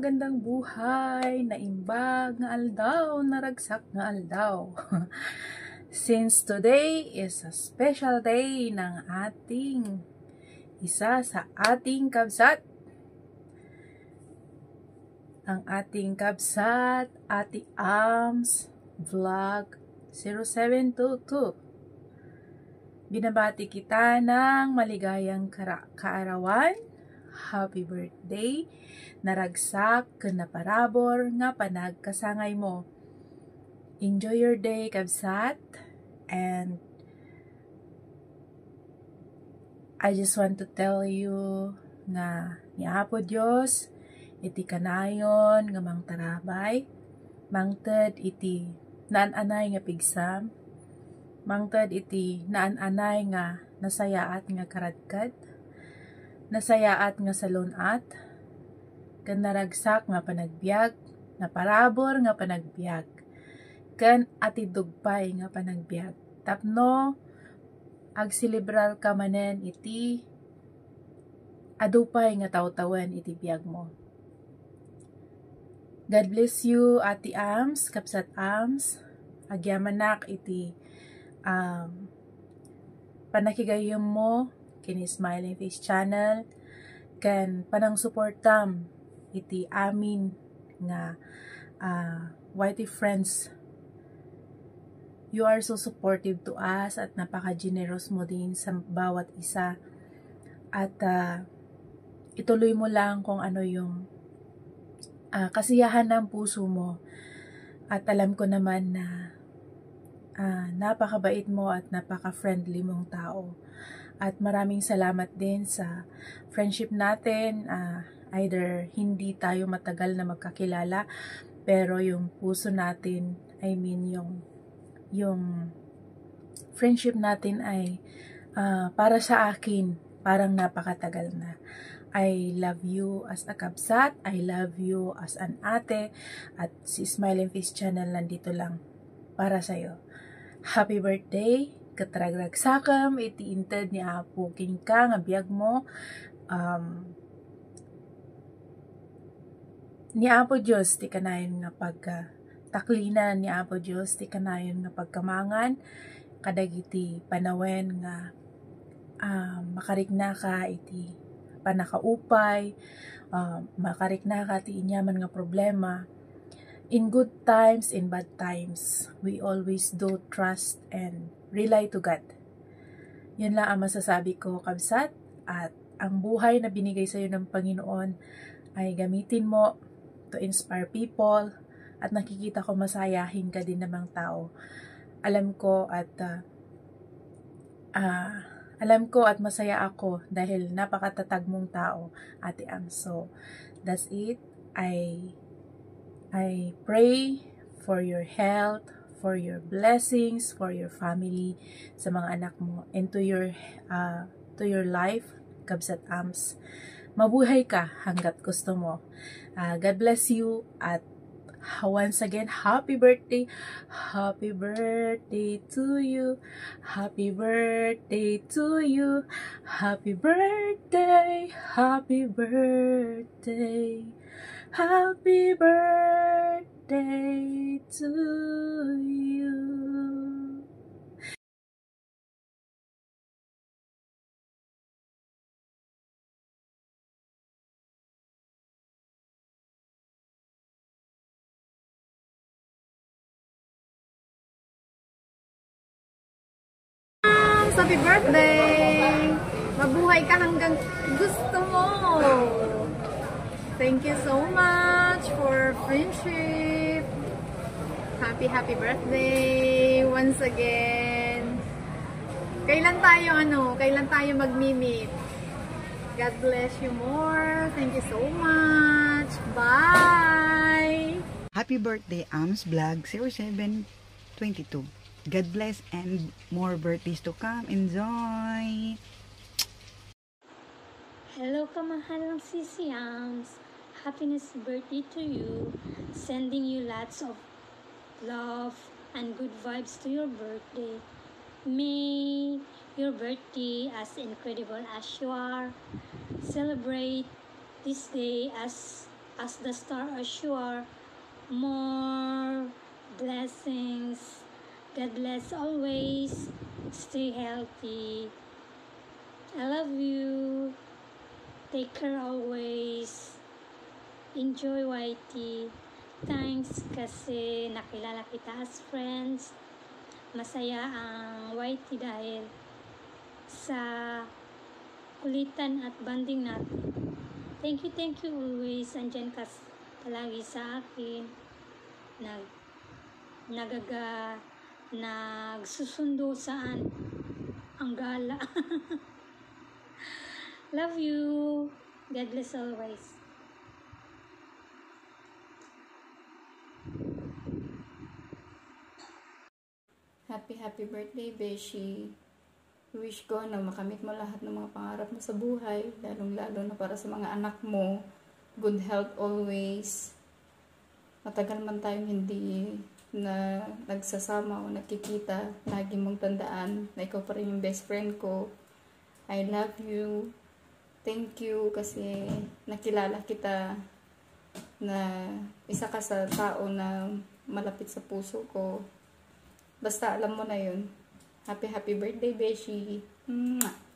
magandang buhay, naimbag nga aldaw, naragsak nga aldaw. Since today is a special day ng ating isa sa ating kabsat, ang ating kabsat, Ate Ams Vlog 0722. Binabati kita ng maligayang kaarawan. Happy birthday, naragsak ken naparabor nga panagkasangay mo. Enjoy your day, kabsat, and I just want to tell you nga ni Apo Dios iti kanayon nga mangtarabay, mangted iti naan-anay nga pigsam, mangted iti naan-anay nga nasayaat nga karadkad, nasayaat nga salunat, ken naragsak nga panagbiag, naparabor nga panagbiag, ken ati dugpay nga panagbiag. Tapno agsilibrar ka manen iti adupay nga tawtawan iti biag mo. God bless you, Ate Ams, Kapsat Ams. Agyamanak iti panakigayom mo kini Smiling Face Channel, ken panang suportam iti amin nga YT friends. You are so supportive to us at napaka-generous mo din sa bawat isa. At ituloy mo lang kung ano yung kasiyahan ng puso mo. At alam ko naman na napakabait mo at napaka-friendly mong tao. At maraming salamat din sa friendship natin. Either hindi tayo matagal na magkakilala, pero yung puso natin, yung friendship natin ay para sa akin, parang napakatagal na. I love you as a kabsat, I love you as an ate, at si Smiling Face Channel nandito lang para sa'yo. Happy birthday! Katragragsakam, iti inted ni Apo king ka nga biag mo. Ni Apo Diyos ti kanayon nga taklinan, ni Apo Diyos ti kanayon nga pagkamangan, kadagiti panawen nga makarikna ka iti panakaupay, makarikna ka ti inyaman nga problema. In good times, in bad times, we always do trust and rely to God. Yan lang ang masasabi ko, kabsat, at ang buhay na binigay sa iyo ng Panginoon ay gamitin mo to inspire people, at nakikita ko masayahin ka din namang tao. Alam ko at masaya ako dahil napakatatag mong tao, Ate Am. So, that's it. I pray for your health, for your blessings, for your family, sa mga anak mo, and to your life, Kabsat Ams. Mabuhay ka hanggat gusto mo. God bless you, at once again, happy birthday. Happy birthday to you. Happy birthday to you. Happy birthday. Happy birthday. Happy birthday to you. Happy birthday! Mabuhay ka hanggang gusto mo! Thank you so much for friendship! Happy birthday once again! Kailan tayo mag-meet? God bless you more! Thank you so much! Bye! Happy birthday, Ams Vlog 0722. God bless and more birthdays to come. Enjoy! Hello, kamahal ng Sisi Ams. Happiness birthday to you. Sending you lots of love and good vibes to your birthday. May your birthday as incredible as you are. Celebrate this day as as the star as you are. More blessings. God bless always. Stay healthy. I love you. Take care always. Enjoy YT. Thanks kasi nakilala kita as friends. Masaya ang YT dahil sa kulitan at banding natin. Thank you always. Andyan ka palagi sa akin. Nagsusundo saan ang gala. Love you. God bless always. Happy birthday, Beshi. Wish ko na makamit mo lahat ng mga pangarap mo sa buhay, lalong-lalo na para sa mga anak mo. Good health always. Matagal man tayong hindi na nagsasama o nakikita, lagi mong tandaan na ikaw pa rin yung best friend ko. I love you. Thank you kasi nakilala kita na isa ka sa tao na malapit sa puso ko. Basta alam mo na yun. Happy birthday, Beshi. Mwah!